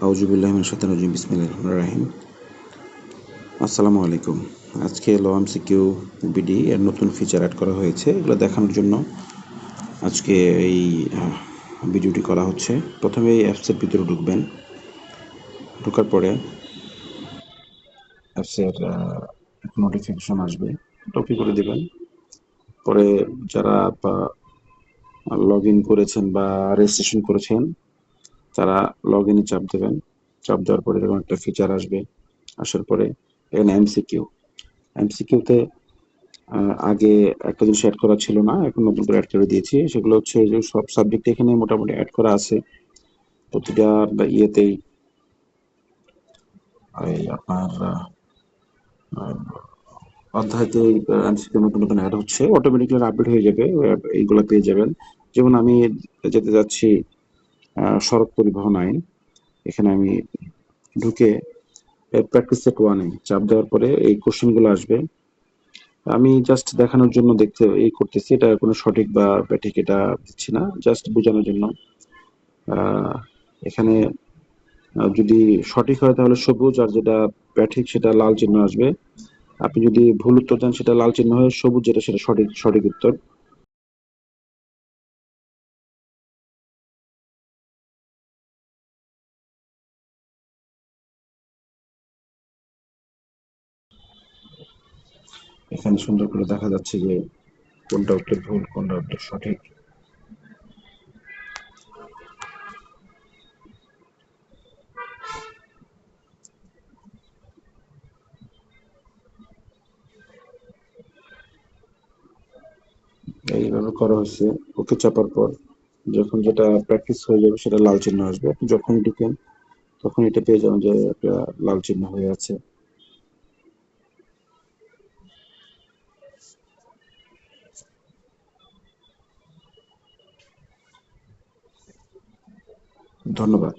আউযুবিল্লাহি মিনাশ শাইতানির রাজিম বিসমিল্লাহির রহমানির রহিম। আসসালামু আলাইকুম। আজকে ল এমসিকিউ বিডি এর নতুন ফিচার অ্যাড করা হয়েছে। এগুলো দেখানোর জন্য আজকে এই ভিডিওটি করা হচ্ছে। প্রথমে এই অ্যাপসের ভিতরে ঢুকবেন। ঢোকার পরে অ্যাপসের নোটিফিকেশন আসবে, ওকে করে দেবেন। পরে যারা লগ ইন করেছেন বা রেজিস্ট্রেশন করেছেন তারা লগ ইনে চাপ দেবেন। চাপ দেওয়ার পরে এরকম একটা ফিচার আসবে। আসার পরে এখানে এমসিকিউতে আগে একটা জিনিস অ্যাড করা ছিল না, এখন নতুন করে অ্যাড করে দিয়েছি। সেগুলো হচ্ছে যে সব সাবজেক্ট এখানে মোটামুটি অ্যাড করা আছে। প্রতিটা ইয়েতেই এই আপনার অধ্যায়তে এমসিকিউ নতুন নতুন অ্যাড হচ্ছে, অটোমেটিক্যালি আপডেট হয়ে যাবে, এইগুলো পেয়ে যাবেন। যেমন আমি যেতে যাচ্ছি সড়ক পরিবহন আইন, এখানে আমি ঢুকে প্র্যাকটিস সেট ওয়ানে চাপ দেওয়ার পরে এই কোশ্চেনগুলো আসবে। আমি জাস্ট দেখানোর জন্য দেখতে করতেছি, এটা কোনো সঠিক বা ব্যাঠিক এটা দিচ্ছি না, জাস্ট বোঝানোর জন্য। আহ, এখানে যদি সঠিক হয় তাহলে সবুজ, আর যেটা ব্যাঠিক সেটা লাল চিহ্ন আসবে। আপনি যদি ভুল উত্তর দেন সেটা লাল চিহ্ন হয়ে সবুজ, যেটা সেটা সঠিক সঠিক উত্তর। এখানে সুন্দর করে দেখা যাচ্ছে যে কোনটা উত্তর ভুল, কোনটা উত্তর সঠিক। এইভাবে করা হয়েছে। ওকে চাপার পর যখন যেটা প্র্যাকটিস হয়ে যাবে সেটা লাল চিহ্ন আসবে। আপনি যখন ঢুকেন তখন এটা পেয়ে যাবেন যে একটা লাল চিহ্ন হয়ে আছে। ধন্যবাদ।